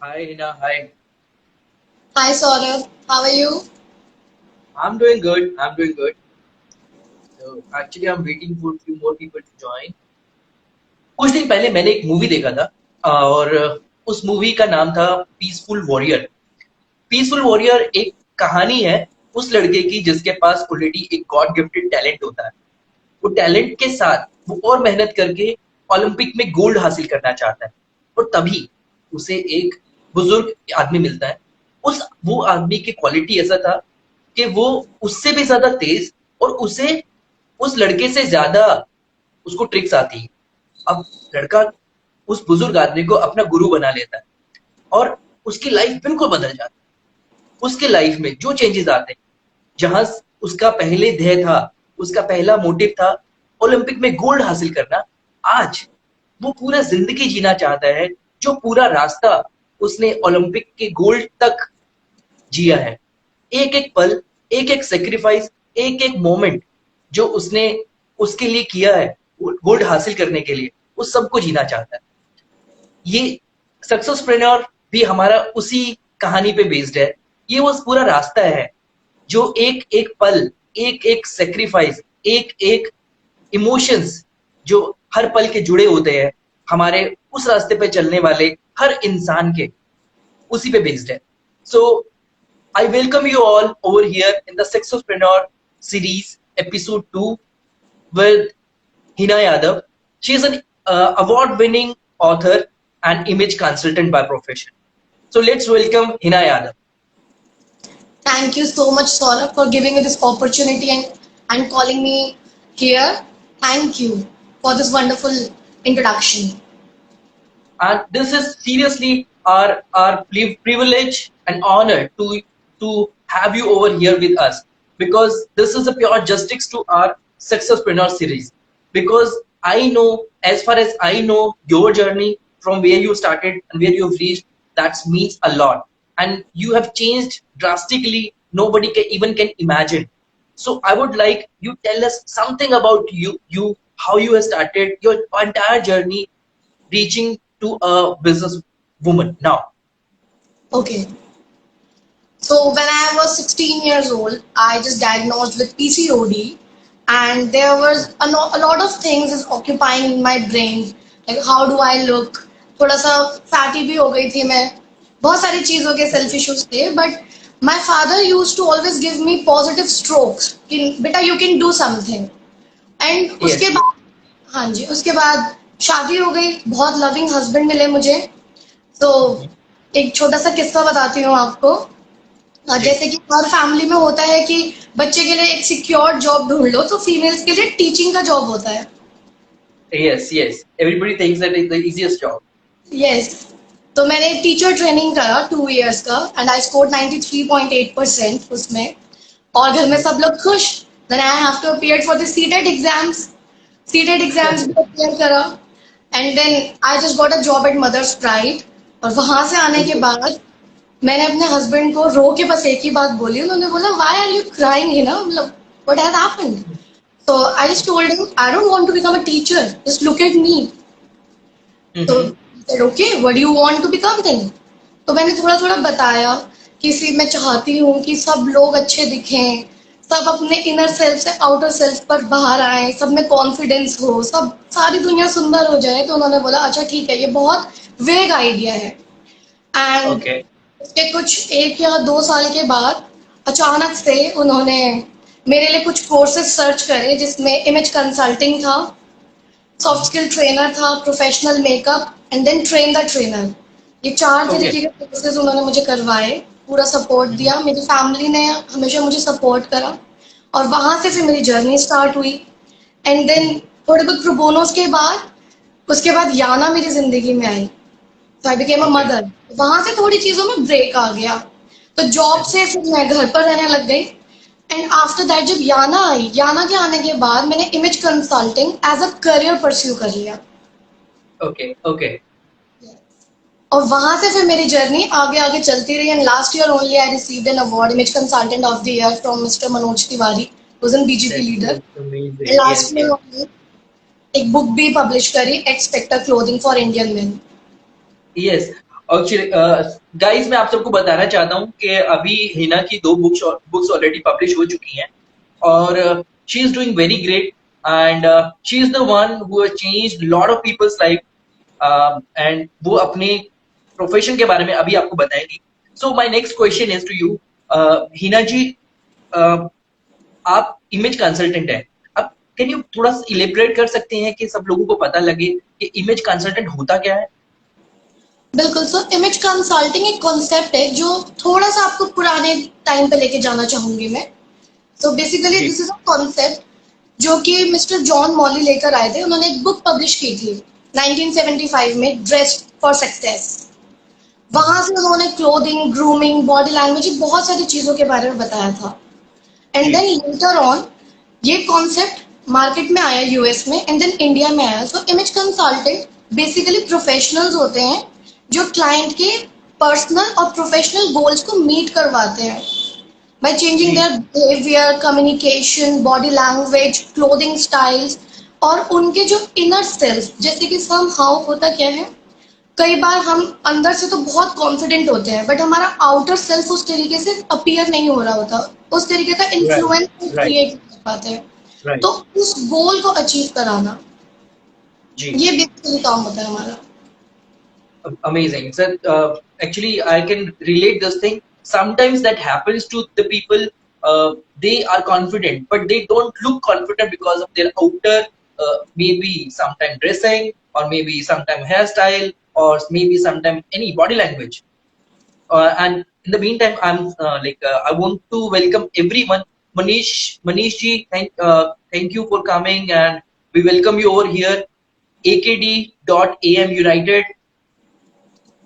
Hi, Hina. Hi. Hi Saurabh, how are you? I'm doing good. I'm doing good. So actually, I'm waiting for a few more people to join. कुछ दिन पहले मैंने एक movie देखा था और उस मूवी का नाम था पीसफुल वॉरियर। पीसफुल वॉरियर एक कहानी है उस लड़के की जिसके पास ऑलरेडी एक गॉड गिफ्टेड टैलेंट होता है। वो टैलेंट के साथ वो और मेहनत करके ओलंपिक में गोल्ड हासिल करना चाहता है और तभी उसे एक बुजुर्ग आदमी मिलता है। उस वो आदमी की क्वालिटी ऐसा था कि वो उससे भी ज्यादा तेज और उसे उस लड़के से ज्यादा उसको ट्रिक्स आती है। अब लड़का उस बुजुर्ग आदमी को अपना गुरु बना लेता है और उसकी लाइफ बिल्कुल बदल जाती है। उसके लाइफ में जो चेंजेस आते हैं, जहां उसका पहले ध्येय था, उसका पहला मोटिव था ओलंपिक में गोल्ड हासिल करना, आज वो पूरा जिंदगी जीना चाहता है जो पूरा रास्ता उसने ओलंपिक के गोल्ड तक जिया है। एक एक पल, एक एक सेक्रीफाइस, एक एक मोमेंट जो उसने उसके लिए किया है गोल्ड हासिल करने के लिए, उस सबको जीना चाहता है। ये सक्सेसप्रेन्योर भी हमारा उसी कहानी पे बेस्ड है। ये वो पूरा रास्ता है जो एक एक पल, एक एक सेक्रीफाइस, एक एक इमोशंस जो हर पल के जुड़े होते हैं हमारे उस रास्ते पे चलने वाले हर इंसान के, उसी पे बेस्ड है। सो I welcome you all over here in the Sexopreneur series episode 2 with Hina Yadav. She is an award-winning author and image consultant by profession. So let's welcome Hina Yadav. Thank you so much Saurabh for giving me this opportunity and calling me here. Thank you for this wonderful introduction. And this is seriously our privilege and honor to have you over here with us, because this is a pure justice to our Successpreneur series. Because I know, as far as I know, your journey from where you started and where you have reached, that means a lot, and you have changed drastically. Nobody can imagine. So I would like you tell us something about you, how you have started your entire journey reaching to a business woman now. Okay. So when I was 16 years old, I just diagnosed with PCOD, and there was a lot of things is occupying in my brain. Like how do I look? थोड़ा सा fatty भी हो गई थी मैं. बहुत सारी चीजों के सेल्फ इश्यूज थे, but my father used to always give me positive strokes कि बेटा you can do something. And उसके Yes. बाद, हाँ जी, उसके बाद शादी हो गई, बहुत लविंग हस्बैंड मिले मुझे. तो एक छोटा सा किस्सा बताती हूँ आपको. जी. जैसे कि हर फैमिली में होता है कि बच्चे के लिए एक सिक्योर जॉब ढूंढ लो, तो फीमेल्स के लिए टीचिंग का जॉब होता है. Yes, yes. Everybody thinks that it's the easiest job. Yes. तो मैंने टीचर ट्रेनिंग करा 2 इयर्स का, एंड आई स्कोर 93.8% उसमें. और घर में सब लोग खुश. Then I have to appear for the CTET exams. CTET exams भी अपीयर करा, and then I just got a job at Mother's Pride. और वहां से आने के Okay. बाद मैंने अपने हस्बैंड को रो के बस एक ही बात बोली. उन्होंने बोला why are you crying, you know, मतलब what has happened. So I just told him I don't want to become a teacher. Just look at me. तो Mm-hmm. he said okay, what do you want to become then? तो मैंने थोड़ा थोड़ा बताया कि सी मैं चाहती हूँ कि सब लोग अच्छे दिखें, सब अपने इनर सेल्फ से आउटर सेल्फ पर बाहर आए, सब में कॉन्फिडेंस हो, सब सारी दुनिया सुंदर हो जाए. तो उन्होंने बोला अच्छा ठीक है, ये बहुत वेग आइडिया है. And Okay. उसके कुछ 1 या 2 साल के बाद अचानक से उन्होंने मेरे लिए कुछ कोर्सेज सर्च करे, जिसमें इमेज कंसल्टिंग था, सॉफ्ट स्किल ट्रेनर था, professional makeup, and then train the trainer. ये 4 तरीके Okay. के कोर्सेज उन्होंने मुझे करवाए. पूरा सपोर्ट Mm-hmm. दिया, मेरी फैमिली ने हमेशा मुझे सपोर्ट करा. और वहां से फिर मेरी जर्नी स्टार्ट हुई. And then Mm-hmm. थोड़े बहुत प्रोबोनोस के बाद, उसके बाद याना मेरी जिंदगी में आई. तो I became a Okay. Mother. वहां से थोड़ी चीजों में ब्रेक आ गया. तो जॉब Mm-hmm. से फिर मैं घर पर रहने लग गई. एंड आफ्टर दैट जब याना आई, याना के आने के बाद मैंने image consulting as a career pursue कर लिया. Okay. Okay. और वहां से फिर मेरी जर्नी आगे आगे चलती रही. And last year only I received an award, image consultant of the year from mister Manoj Tiwari, who's an BJP leader. That's amazing. Last Yes. में Yes. उन्होंने एक बुक भी पब्लिश करी, expector clothing for Indian men. Yes. Actually guys मैं आप सबको बताना चाहता हूँ कि अभी हिना की 2 बुक्स ऑलरेडी पब्लिश हो चुकी हैं और she is doing very great and she is the one who has changed lot of peoples life एंड वो अपने प्रोफेशन के बारे में अभी आपको बताएंगी। So my next question is to you Hina ji, uh, आप इमेज कंसल्टेंट हैं। अब कैन यू थोड़ा सा इलेबरेट कर सकते हैं कि सब लोगों को पता लगे कि इमेज कंसल्टेंट होता क्या है? बिल्कुल सर, इमेज कंसल्टिंग एक कॉन्सेप्ट है जो थोड़ा सा आपको पुराने टाइम पे लेके जाना चाहूंगी मैं। तो बेसिकली जी दिस इज अ कॉन्सेप्ट जो कि मिस्टर जॉन मॉली लेकर आए थे। उन्होंने एक बुक पब्लिश की थी 1975 में, ड्रेस्ड फॉर सक्सेस। वहां से उन्होंने क्लोथिंग, ग्रूमिंग, बॉडी लैंग्वेज, बहुत सारी चीजों के बारे में बताया था। एंड जी देन लेटर ऑन ये कॉन्सेप्ट मार्केट में आया यूएस में, एंड देन इंडिया में आया। So image consultant basically professionals होते हैं जो क्लाइंट के पर्सनल और प्रोफेशनल गोल्स को मीट करवाते हैं by changing ji their behavior, communication, body language, clothing styles, और उनके जो इनर सेल्फ, जैसे कि सम हाउ होता क्या है, कई बार हम अंदर से तो बहुत कॉन्फिडेंट होते हैं बट हमारा आउटर सेल्फ उस तरीके से अपीयर नहीं हो रहा होता, उस तरीके का राइट इन्फ्लुएंस राइट क्रिएट कर पाते हैं। राइट तो उस गोल को अचीव कराना, जी ये बेसिकली काम होता है हमारा। amazing sir. Actually I can relate this thing. Sometimes that happens to the people. They are confident but they don't look confident because of their outer, maybe sometime dressing or maybe sometime hairstyle or maybe sometime any body language. And in the meantime I'm I want to welcome everyone. Manish ji, thank you for coming and we welcome you over here. AKD.am United.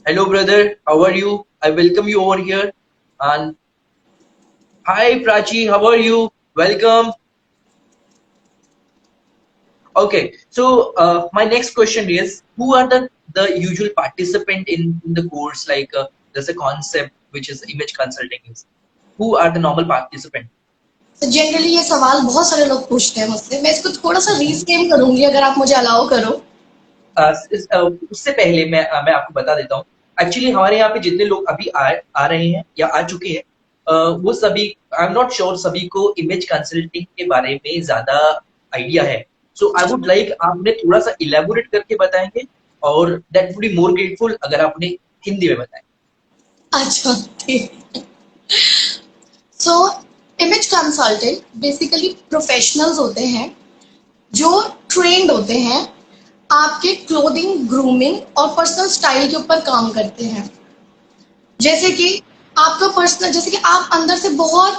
Hello, brother. How are you? I welcome you over here. And hi, Prachi. How are you? Welcome. Okay. So my next question is, who are the usual participant in the course? Like there's a concept which is image consulting. Is who are the normal participant? तो generally ये सवाल बहुत सारे लोग पूछते हैं मुझसे, मैं इसको थोड़ा सा रीफ्रेम करूंगी अगर आप मुझे अलाउ करो। उससे पहले मैं आपको बता देता हूँ। एक्चुअली हमारे यहाँ पे जितने लोग अभी आ रहे हैं या आ चुके हैं, वो सभी, आई एम नॉट श्योर सभी को इमेज कंसल्टिंग के बारे में ज्यादा आइडिया है। सो आई वुड लाइक आपने थोड़ा सा इलेबोरेट करके बताएंगे और that would be more grateful अगर आपने हिंदी में बताएं। अच्छा, ठीक। सो इमेज कंसल्टेंट बेसिकली प्रोफेशनल्स होते हैं जो ट्रेंड होते हैं आपके क्लोथिंग, ग्रूमिंग और पर्सनल स्टाइल के ऊपर काम करते हैं। जैसे कि आपका पर्सनल, जैसे कि आप अंदर से बहुत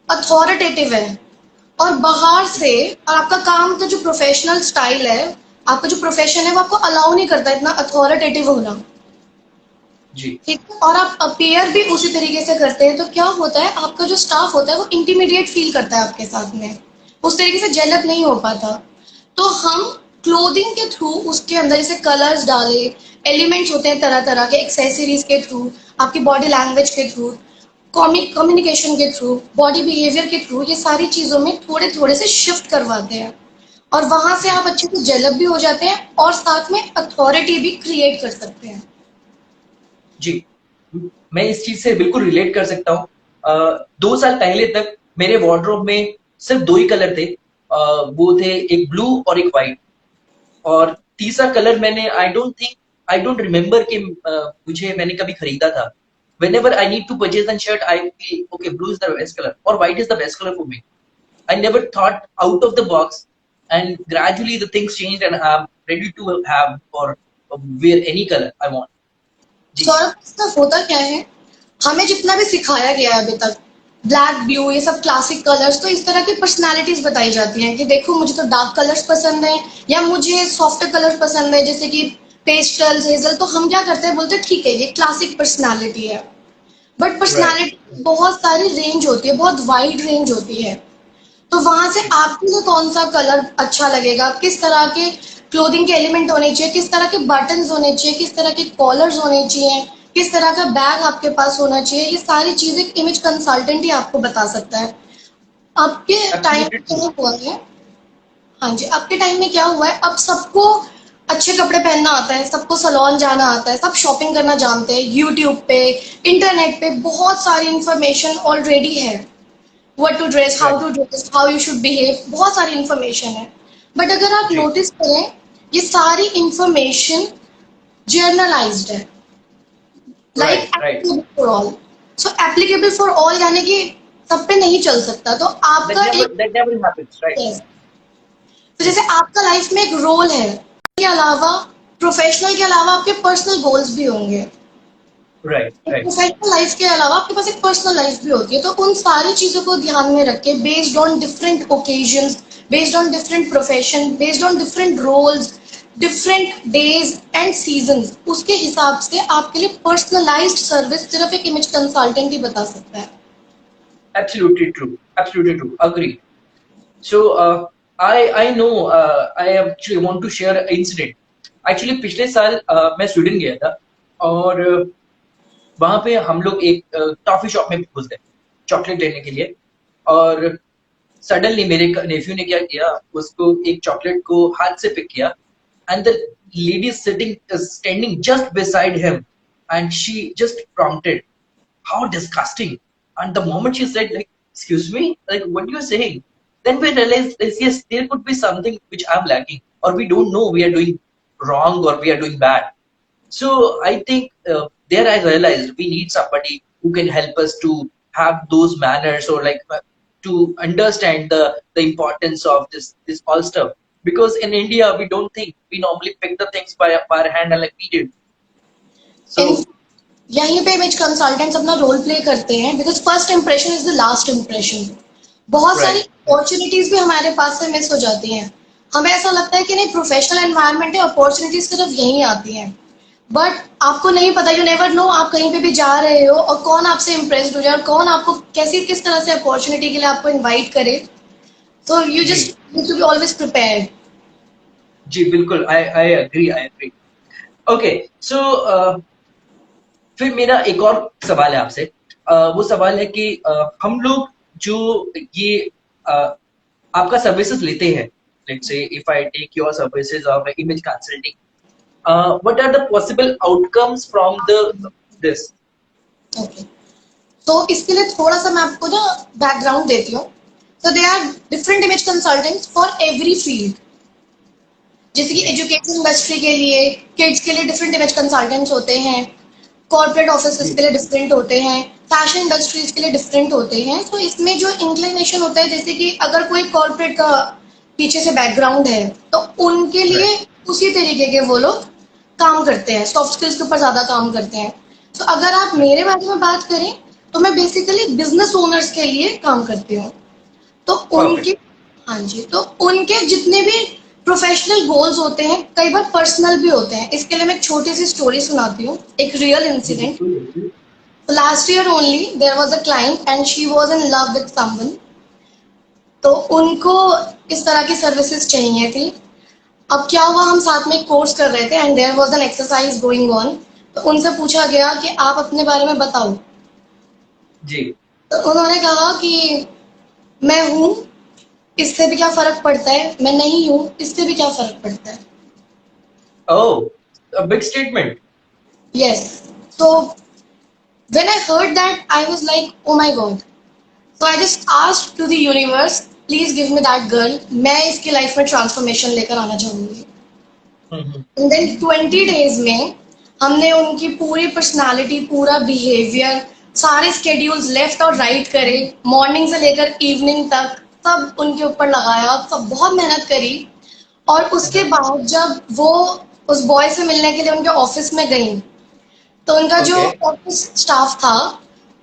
अथॉरिटेटिव है और बाहर से, और आपका काम का जो प्रोफेशनल स्टाइल है, आपका जो प्रोफेशन है वो आपको अलाउ नहीं करता इतना अथॉरिटेटिव होना। जी ठीक है, और आप अपेयर भी उसी तरीके से करते हैं, तो क्या होता है, आपका जो स्टाफ होता है वो इंटीमिडिएट फील करता है आपके साथ में, उस तरीके से जेलअप नहीं हो पाता। तो हम क्लोथिंग के थ्रू उसके अंदर जैसे कलर्स डाले, एलिमेंट्स होते हैं तरह तरह के, एक्सेसरीज के थ्रू, आपकी बॉडी लैंग्वेज के थ्रू, कम्युनिकेशन के थ्रू, बॉडी बिहेवियर के थ्रू, ये सारी चीजों में थोड़े थोड़े से शिफ्ट करवाते हैं और वहां से आप अच्छे से जेलअप भी हो जाते हैं और साथ में अथॉरिटी भी क्रिएट कर सकते हैं। जी मैं इस चीज से बिल्कुल रिलेट कर सकता हूँ। 2 साल पहले तक मेरे वार्डरोब में सिर्फ 2 ही कलर थे। वो थे एक ब्लू और एक व्हाइट, और तीसरा कलर मैंने आई डोंट रिमेम्बर कि मुझे मैंने कभी खरीदा था। whenever I need to purchase a shirt I feel okay, blue is the best color or white is the best color for me. I never thought out of the box, and gradually the things changed and I'm ready to have or wear any color I want. जी सौरभ, इसका होता क्या है, हमें जितना भी सिखाया गया है अभी तक, ब्लैक, ब्लू, ये सब क्लासिक कलर्स, तो इस तरह की पर्सनालिटीज बताई जाती हैं कि देखो मुझे तो डार्क कलर्स पसंद है या मुझे सॉफ्ट कलर पसंद है, जैसे कि पेस्टल्स, हेजल। तो हम क्या करते हैं, बोलते हैं ठीक है ये क्लासिक पर्सनालिटी है, बट राइट पर्सनालिटी बहुत सारी रेंज होती है, बहुत वाइड रेंज होती है। तो वहां से आपके लिए कौन सा कलर अच्छा लगेगा, किस तरह के क्लोथिंग के एलिमेंट होने चाहिए, किस तरह के बटन्स होने चाहिए, किस तरह के कॉलर्स होने चाहिए, किस तरह का बैग आपके पास होना चाहिए, ये सारी चीजें इमेज कंसल्टेंट ही आपको बता सकता है। आपके टाइम एब्सोल्युटली में ट्रू। क्या हुआ है, हाँ जी, आपके टाइम में क्या हुआ है, अब सबको अच्छे कपड़े पहनना आता है, सबको सैलून जाना आता है, सब शॉपिंग करना जानते हैं। यूट्यूब पे, इंटरनेट पे बहुत सारी इंफॉर्मेशन ऑलरेडी है। What to dress, how right. To dress, how you should behave, बहुत सारी इंफॉर्मेशन है। बट अगर आप जी, नोटिस करें, ये सारी इंफॉर्मेशन जर्नलाइज्ड है, like right, right. Applicable for all. So applicable for all यानी कि सब पे नहीं चल सकता, तो आपका एक That never happens, right? yes, तो Hmm. जैसे आपका लाइफ में एक रोल है, के अलावा प्रोफेशनल के अलावा आपके पर्सनल गोल्स भी होंगे। Right, एक right. प्रोफेशनल लाइफ के अलावा आपके पास एक पर्सनल लाइफ भी होती है, तो उन सारी चीजों को ध्यान में रख के based on different occasions, based on different profession, based on different roles, different days and seasons, उसके हिसाब से आपके लिए पर्सनलाइज्ड सर्विस सिर्फ एक इमेज कंसल्टेंट ही बता सकता है। Absolutely true. Absolutely true. Agree. So I know I actually want to share an incident. Actually पिछले साल मैं स्वीडन गया था और वहां पे हम लोग एक टॉफी शॉप में घुस गए चॉकलेट लेने के लिए और सडनली मेरे नेफ्यू ने क्या किया उसको एक चॉकलेट को हाथ से पिक किया and the lady sitting standing just beside him and she just prompted how disgusting. And the moment she said, like, excuse me, like, what you are saying? Then we realized, yes, there could be something which I'm lacking, or we don't know we are doing wrong or we are doing bad. So I think there I realized we need somebody who can help us to have those manners or like to understand the importance of this all stuff. Because in India we don't think we normally pick the things by our hand and like we did. In So यहीं पे image consultants अपना role play करते हैं, because first impression is the last impression. बहुत सारी right, opportunities भी हमारे पास से मिस हो जाती हैं। हमें ऐसा लगता है कि नहीं, प्रोफेशनल एनवायरनमेंट है, अपॉर्चुनिटीज सिर्फ यहीं आती हैं। बट आपको नहीं पता, यू नेवर नो, आप कहीं पे भी जा रहे हो और कौन आपसे इम्प्रेस्ड हो जाए और कौन आपको कैसी किस तरह से अपॉर्चुनिटी के लिए आपको इनवाइट करे। तो यू जी just need to be always prepared. जी बिल्कुल I agree I agree. Okay so फिर मेरा एक और सवाल है आपसे। वो सवाल है कि हम लोग जो ये आपका सर्विसेज लेते हैं, let's say if I take your services of image consulting, what are the possible outcomes from the this? Okay, तो इसके लिए थोड़ा सा मैं आपको ना बैकग्राउंड देती हूँ। So they are different image consultants for every field. जैसे कि जी एजुकेशन इंडस्ट्री के लिए, किड्स के लिए डिफरेंट इमेज कंसल्टेंट्स होते हैं, कॉर्पोरेट ऑफिस जी के लिए डिफरेंट होते हैं, फैशन इंडस्ट्रीज के लिए डिफरेंट होते हैं। तो इसमें जो इंक्लिनेशन होता है, जैसे कि अगर कोई कॉर्पोरेट का पीछे से बैकग्राउंड है, तो उनके लिए राइट उसी तरीके के वो लोग काम करते हैं, सॉफ्ट स्किल्स के ऊपर ज्यादा काम करते हैं। तो अगर आप राइट मेरे बारे में बात करें, तो मैं बेसिकली बिजनेस ओनर्स के लिए काम करती हूँ। तो उनके, परफेक्ट हाँ जी, तो उनके जितने भी प्रोफेशनल गोल्स होते हैं, कई बार पर्सनल भी होते हैं। इसके लिए मैं एक छोटी सी स्टोरी सुनाती हूँ, एक रियल जी इंसिडेंट। बिल्कुल बिल्कुल। Last year only there was a client and she was in love with someone. तो उनको इस तरह की सर्विसेज चाहिए थी। अब क्या हुआ, हम साथ में एक कोर्स कर रहे थे and there was an exercise going on. तो उनसे पूछा गया कि आप अपने बारे में बताओ। जी तो उन्होंने कहा कि मैं हूँ, इससे भी क्या फर्क पड़ता है, मैं नहीं हूँ, इससे भी क्या फर्क पड़ता है। Oh a big statement. Yes. So when I heard that, I was like, oh my god. So I just asked to the universe, please give me that girl. मैं इसकी लाइफ में ट्रांसफॉर्मेशन लेकर आना चाहूंगी। एंड देन 20 days में हमने उनकी पूरी पर्सनालिटी, पूरा बिहेवियर, सारे स्केड्यूल्स लेफ्ट और राइट करे, मॉर्निंग से लेकर इवनिंग तक सब उनके ऊपर लगाया, सब बहुत मेहनत करी। और उसके बाद जब वो उस बॉय से मिलने के लिए उनके ऑफिस में गई, तो उनका जो ओके ऑफिस स्टाफ था,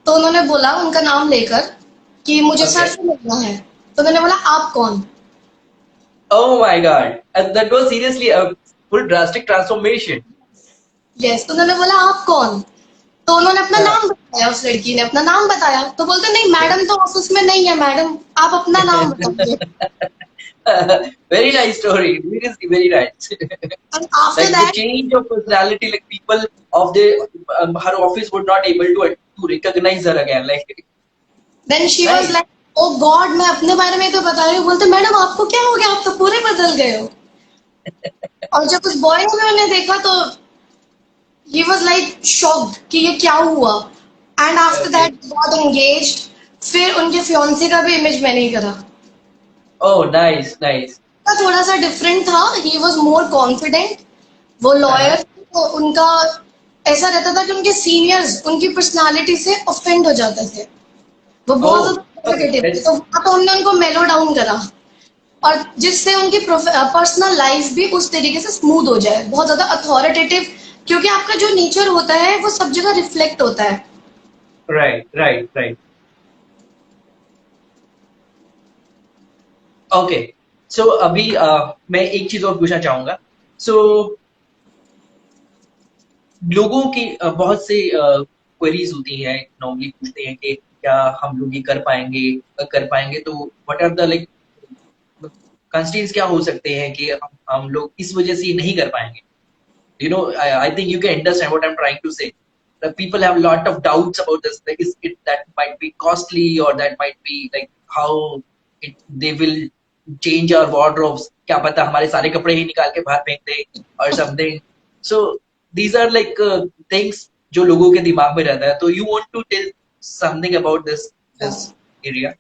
तो उन्होंने बोला उनका नाम लेकर कि मुझे सर ओके से मिलना है। तो उन्होंने बोला आप कौन। oh my god that was seriously a full drastic transformation. Yes, तो उन्होंने बोला आप कौन। तो उन्होंने अपना हाँ नाम बताया, उस लड़की ने अपना नाम बताया। तो बोलते नहीं, मैडम तो ऑफिस में नहीं है, मैडम आप अपना नाम बताइए। very nice story. Seriously, very nice. And after Like the that, change of personality, like people of the her office would not able to recognize her again. Like then she was nice. Like, oh god, मैं अपने बारे में तो बता रही हूँ। बोलते madam आपको क्या हो गया, आप तो पूरे बदल गए हो। और जब उस बॉय ने उन्हें देखा तो ही वाज लाइक शॉक्ड कि ये क्या हुआ। And after okay. That got engaged. फिर उनके फियांसे का भी इमेज मैंने ही करा। Oh nice nice. का थोड़ा सा डिफरेंट था, ही वाज मोर कॉन्फिडेंट। वो हाँ। लॉयर, तो उनका ऐसा रहता था कि उनके सीनियर्स उनकी पर्सनालिटी से ऑफेंड हो जाते थे। वो बहुत ओह ज्यादा ओके कॉम्पिटिटिव थे, दैट्स तो वहां तो उन्होंने उनको मेलो डाउन करा। और जिससे उनकी पर्सनल लाइफ भी उस तरीके से स्मूथ हो जाए, बहुत ज्यादा अथॉरिटेटिव। क्योंकि आपका जो नेचर होता है वो सब जगह रिफ्लेक्ट होता है। Right right right. ओके। सो अभी मैं एक चीज और पूछना चाहूंगा। सो लोगों की बहुत से क्वेरीज होती हैं, नॉर्मली पूछते हैं कि क्या हम लोग ये कर पाएंगे, कर पाएंगे तो what are the like constraints क्या हो सकते हैं कि हम लोग इस वजह से ये नहीं कर पाएंगे। You know, I think you can understand what I'm trying to say. The people have a lot of doubts about this. Like, is it that might be costly, or that might be like how they will change our wardrobes? क्या पता हमारे सारे कपड़े ही निकाल के बाहर फेंक दे or something. So these are like things जो लोगों के दिमाग में रहता है. तो you want to tell something about this area?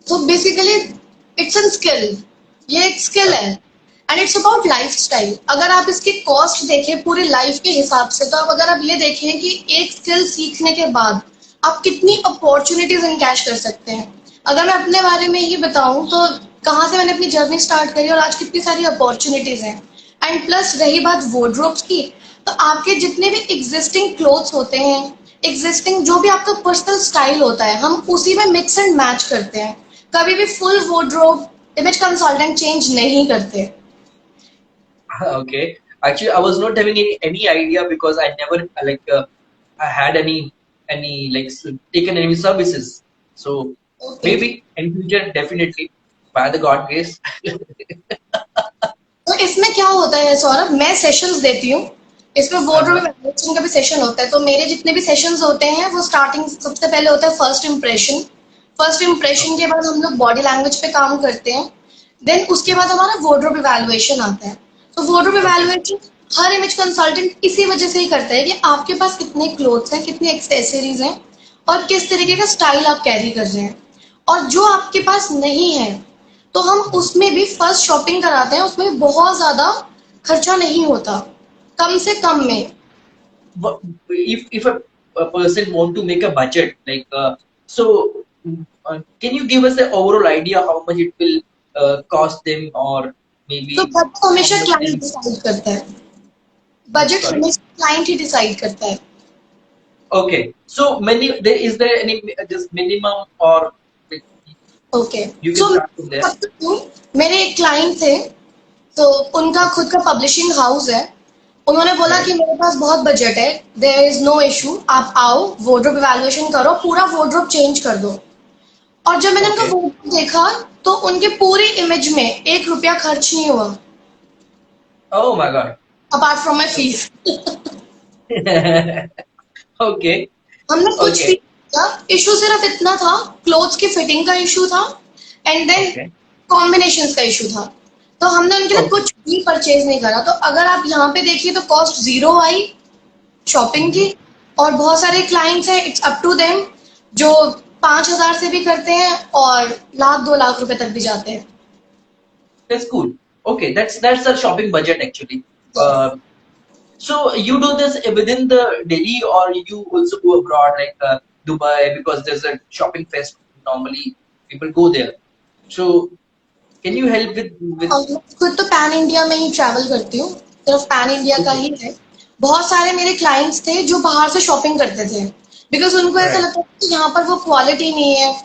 तो बेसिकली इट्स एन स्किल। ये एक स्किल है। And it's about lifestyle. अगर आप इसकी कॉस्ट देखें पूरी लाइफ के हिसाब से, तो अब अगर आप ये देखें कि एक स्किल सीखने के बाद आप कितनी अपॉर्चुनिटीज इनकैश कर सकते हैं। अगर मैं अपने बारे में ही बताऊं तो कहाँ से मैंने अपनी जर्नी स्टार्ट करी और आज कितनी सारी अपॉर्चुनिटीज हैं। एंड प्लस रही बात वार्डरोब्स की, तो आपके जितने भी एग्जिस्टिंग क्लोथ्स होते हैं, एग्जिस्टिंग जो भी आपका पर्सनल स्टाइल होता है, हम उसी में मिक्स एंड मैच करते हैं। कभी भी full wardrobe image consultant change नहीं करते। Okay. Actually, I was not having any idea because I never I had any like taken any services. So okay. maybe in future, definitely by the God grace. तो इसमें क्या होता है सौरभ, मैं sessions देती हूँ। इसमें वार्डरोब Uh-huh. इवैल्यूएशन का भी सेशन होता है। तो मेरे जितने भी सेशंस होते हैं वो स्टार्टिंग सबसे पहले होता है फर्स्ट इंप्रेशन। फर्स्ट इंप्रेशन के बाद हम लोग बॉडी लैंग्वेज पे काम करते हैं। देन उसके बाद हमारा वार्डरोब इवैल्यूएशन आता है। तो वार्डरोब Okay. इवैल्यूएशन हर इमेज कंसल्टेंट इसी वजह से ही करता है कि आपके पास कितने क्लोथ्स हैं, कितनी एक्सेसरीज हैं, और किस तरीके का स्टाइल आप कैरी कर रहे हैं। और जो आपके पास नहीं है, तो हम उसमें भी फर्स्ट शॉपिंग कराते हैं। उसमें बहुत ज्यादा खर्चा नहीं होता, कम से कम में। If a person want to make a budget, so can you give us the overall idea how much it will cost them, or तो maybe बजट how हमेशा much क्लाइंट they'll डिसाइड करता है। Budget sorry. हमेशा client ही decide करता है। Okay. So many there is there any just minimum or like, okay. you can so start from there. मेरे एक client थे, तो उनका Okay. खुद का पब्लिशिंग हाउस है। उन्होंने बोला कि Right. मेरे पास बहुत बजट है, देयर इज नो इशू, आप आओ वार्डरोब इवैल्यूएशन करो, पूरा वार्डरोब चेंज कर दो। और जब मैंने उनका Okay. वार्डरोब देखा, तो उनके पूरी इमेज में 1 रुपया खर्च नहीं हुआ, Oh my God. Apart from my Okay. Fees. Okay. हमने कुछ भी Okay. किया, इशू सिर्फ इतना था, क्लोथ्स की फिटिंग का इशू था। And then Okay. कॉम्बिनेशन का इशू था। तो हमने उनके लिए Okay. कुछ भी परचेज नहीं करा। तो अगर आप यहाँ पे देखिए तो कॉस्ट जीरो आई शॉपिंग Mm-hmm. की। और बहुत सारे क्लाइंट्स हैं, इट्स अप टू देम, जो 5,000 से भी करते हैं और 1,00,000 2,00,000 रुपए तक भी जाते हैं। That's cool. Okay. That's a shopping budget actually. Uh, so you do this within the Delhi, or you also go abroad like Dubai, because there's a shopping fest. Normally people go there. So can you help with? और मैं खुद तो pan India में ही travel करती हूँ, सिर्फ pan India का Okay. ही है। बहुत सारे मेरे क्लाइंट्स थे जो बाहर से शॉपिंग करते थे, बिकॉज उनको ऐसा Right. लगता था कि यहाँ पर वो क्वालिटी नहीं है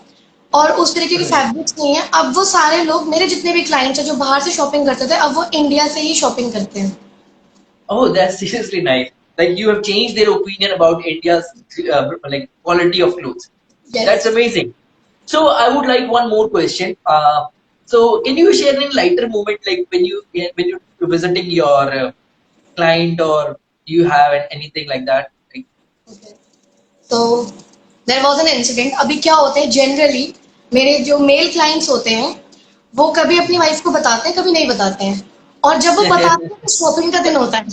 और उस तरीके की Right. फैब्रिक्स नहीं है। अब वो सारे लोग, मेरे जितने भी क्लाइंट्स हैं जो बाहर से शॉपिंग करते थे, अब वो इंडिया से ही शॉपिंग करते हैं। Oh, that's seriously nice. Like you have changed their opinion about India's like quality of clothes. That's yes. amazing. So I would like one more question. So can you share any lighter moment, like when you visiting your client, or you have anything like that? Like, तो there was an incident. अभी क्या होता है generally, मेरे जो mail clients होते हैं वो कभी अपनी वाइफ को बताते हैं, कभी नहीं बताते हैं। और जब वो बताते हैं तो शॉपिंग का दिन होता है।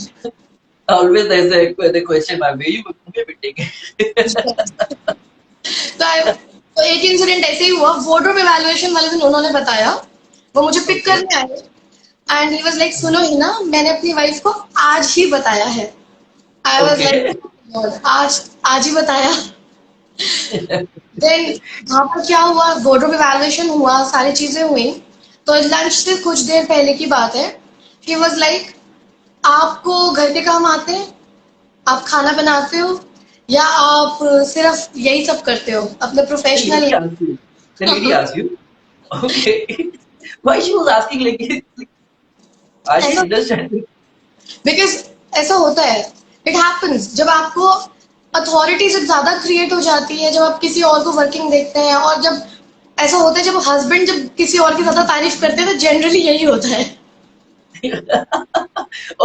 Always there's the question mark. Where you where meeting? तो एक इंसिडेंट ऐसे ही हुआ, वार्डरोब इवैल्यूएशन वाले दिन उन्होंने बताया, वो मुझे पिक Okay. करने आए एंड ही वाज लाइक, सुनो ही ना, मैंने अपनी वाइफ को आज ही बताया है। I was Okay. लाइक, आज आज ही बताया। देन वहाँ पर क्या हुआ, वार्डरोब इवैल्यूएशन हुआ, सारी चीजें हुई। तो लंच से कुछ देर पहले की बात है, ही वाज लाइक, आपको घर के काम आते हैं, आप खाना बनाते हो, या आप सिर्फ यही सब करते हो अपने The professional. lady asked you. The lady asked you. Okay. Why she was asking like are you ऐसा, understanding? बिकॉज ऐसा होता है, इट हैपेंस जब आपको अथॉरिटी जब ज्यादा क्रिएट हो जाती है, जब आप किसी और को वर्किंग देखते हैं, और जब ऐसा होता है जब हस्बैंड जब किसी और की ज्यादा तारीफ करते हैं, तो जनरली यही होता है।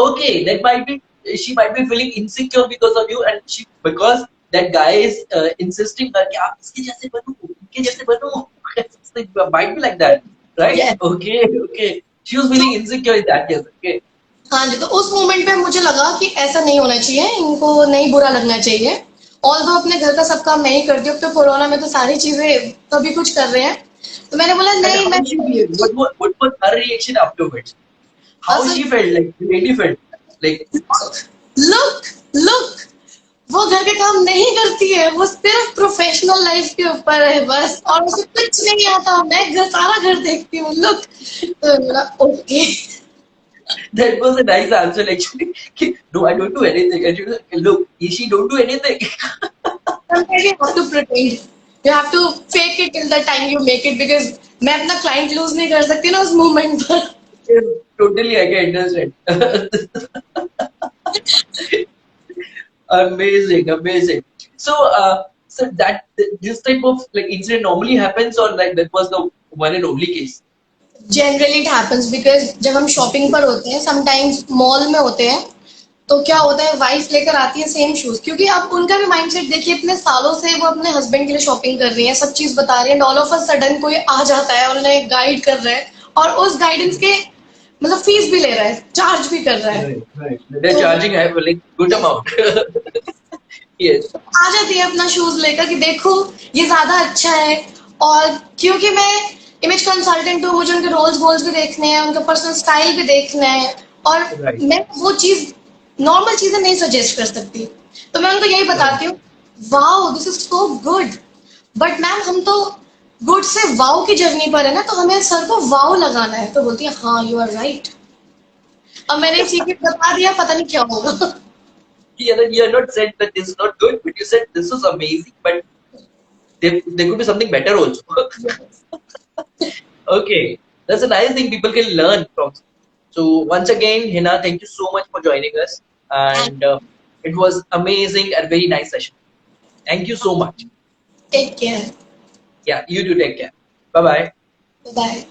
Okay, that might be she might be feeling insecure because of you and she because that guy is insisting that कि आप इसके जैसे बनो, इनके जैसे बनो. Might be like that, right? Yes. Okay, okay. She was तो feeling insecure in that case. Okay. हाँ जी, तो उस मोमेंट पे मुझे लगा कि ऐसा नहीं होना चाहिए, इनको नहीं बुरा लगना चाहिए। ऑल दो अपने घर का सब काम मैं ही करती हूँ, अब तो कोरोना में तो सारी चीजें सभी कुछ कर रहे हैं, तो मैंने बोला And नहीं how मैं, she behaved? What was her reaction afterwards? How बस she felt like the lady felt like look look, वो घर के काम नहीं करती है, वो सिर्फ प्रोफेशनल लाइफ के ऊपर है बस, और उसे कुछ नहीं आता, मैं घर सारा घर देखती हूँ, लुक। तो मेरा okay. that was a nice answer actually. No, I don't do anything. And she was like, look, she don't do anything. Sometimes you have to pretend, you have to fake it till the time you make it, because मैं अपना client loose नहीं कर सकती ना उस moment पर। Totally, I can understand. Amazing, amazing. So, so that this type of like incident normally happens, or like that was the one and only case. Generally it happens, because जब हम shopping पर होते हैं, sometimes mall में होते हैं, तो क्या होता है, वाइफ लेकर आती है सेम शूज, क्योंकि आप उनका भी माइंडसेट देखिए, इतने सालों से वो अपने हस्बैंड के लिए शॉपिंग कर रही है, सब चीज बता रही है, ऑल ऑफ अ सडन कोई आ जाता है और उन्हें गाइड कर रहा है, और उस गाइडेंस के मतलब फीस भी ले रहा है, चार्ज भी कर रहा है। Right, right. They're तो charging like good amount. Yes. आ जाती है अपना शूज लेकर कि देखो ये ज्यादा अच्छा है, और क्योंकि मैं इमेज कंसल्टेंट हूँ, मुझे उनके रोल्स गोल्स भी देखने हैं, उनका पर्सनल स्टाइल भी देखना है, और Right, मैं वो चीज नॉर्मल चीजें नहीं सजेस्ट कर सकती, तो मैं उनको यही right. बताती हूँ, wow this is so good, but ma'am हम तो गुड से वाओ की जर्नी पर है ना, तो हमें सर को वाओ लगाना है, तो बोलती है हाँ यू आर राइट। अब मैंने एक सीक्रेट बता दिया, पता नहीं क्या होगा। Yeah, then you're not said that this is not good, but you said this is amazing, but there could be something better also. Okay, that's a nice thing people can learn from. So once again, Hina, thank you so much for joining us, And and it was amazing and very nice session. Thank you so much. Take care, Yeah, you do take care. Bye bye. Bye.